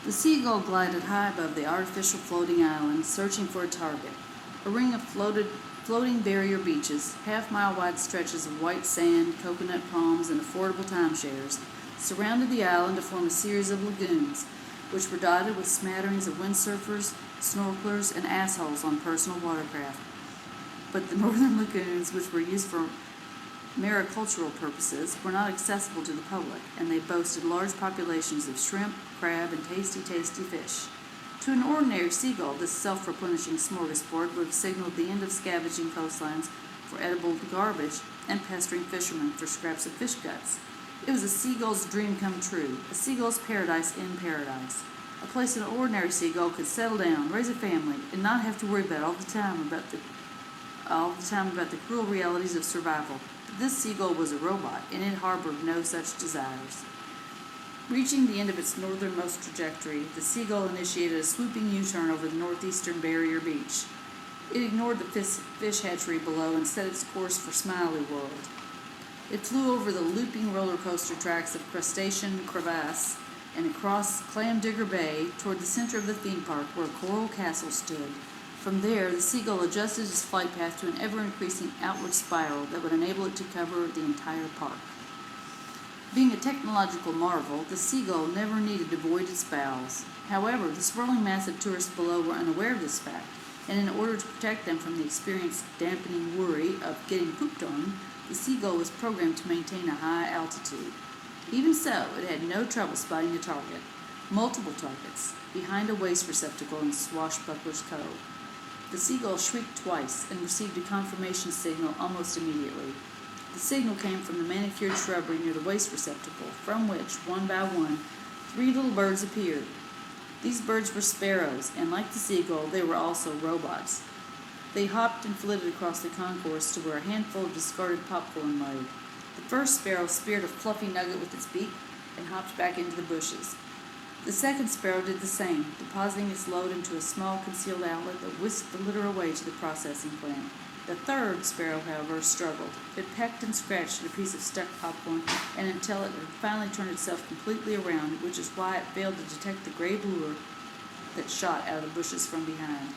The seagull glided high above the artificial floating island, searching for a target. A ring of floating barrier beaches, half-mile wide stretches of white sand, coconut palms, and affordable timeshares, surrounded the island to form a series of lagoons, which were dotted with smatterings of windsurfers, snorkelers, and assholes on personal watercraft. But the northern lagoons, which were used for maricultural purposes, were not accessible to the public, and they boasted large populations of shrimp, crab, and tasty fish. To an ordinary seagull, this self-replenishing smorgasbord would have signaled the end of scavenging coastlines for edible garbage and pestering fishermen for scraps of fish guts. It was a seagull's dream come true, a seagull's paradise in paradise, a place an ordinary seagull could settle down, raise a family, and not have to worry all the time about the cruel realities of survival. But this seagull was a robot, and it harbored no such desires. Reaching the end of its northernmost trajectory, the seagull initiated a swooping U-turn over the northeastern barrier beach. It ignored the fish hatchery below and set its course for Smiley World. It flew over the looping roller coaster tracks of Crustacean Crevasse and across Clam Digger Bay toward the center of the theme park where Coral Castle stood. From there, the seagull adjusted its flight path to an ever-increasing outward spiral that would enable it to cover the entire park. Being a technological marvel, the seagull never needed to void its bowels. However, the swirling mass of tourists below were unaware of this fact, and in order to protect them from the experienced dampening worry of getting pooped on, the seagull was programmed to maintain a high altitude. Even so, it had no trouble spotting a target, multiple targets, behind a waste receptacle in Swashbuckler's Cove. The seagull shrieked twice and received a confirmation signal almost immediately. The signal came from the manicured shrubbery near the waste receptacle, from which, one by one, 3 little birds appeared. These birds were sparrows, and like the seagull, they were also robots. They hopped and flitted across the concourse to where a handful of discarded popcorn lay. The first sparrow speared a fluffy nugget with its beak and hopped back into the bushes. The second sparrow did the same, depositing its load into a small concealed outlet that whisked the litter away to the processing plant. The third sparrow, however, struggled. It pecked and scratched at a piece of stuck popcorn, and until it had finally turned itself completely around, which is why it failed to detect the gray lure that shot out of the bushes from behind.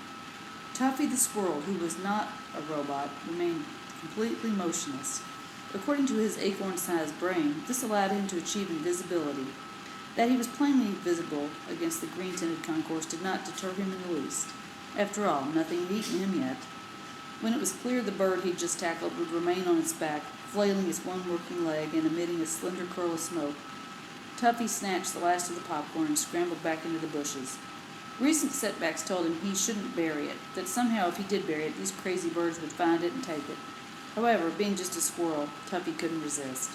Tuffy the squirrel, who was not a robot, remained completely motionless. According to his acorn-sized brain, this allowed him to achieve invisibility. That he was plainly visible against the green-tinted concourse did not deter him in the least. After all, nothing had eaten him yet. When it was clear the bird he'd just tackled would remain on its back, flailing its one working leg and emitting a slender curl of smoke, Tuffy snatched the last of the popcorn and scrambled back into the bushes. Recent setbacks told him he shouldn't bury it, that somehow if he did bury it, these crazy birds would find it and take it. However, being just a squirrel, Tuffy couldn't resist.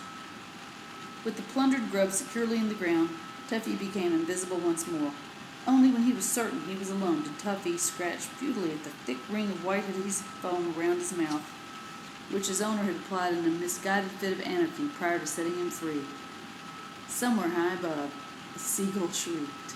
With the plundered grub securely in the ground, Tuffy became invisible once more. Only when he was certain he was alone did Tuffy scratch futilely at the thick ring of white adhesive foam around his mouth, which his owner had applied in a misguided fit of anarchy prior to setting him free. Somewhere high above, a seagull shrieked.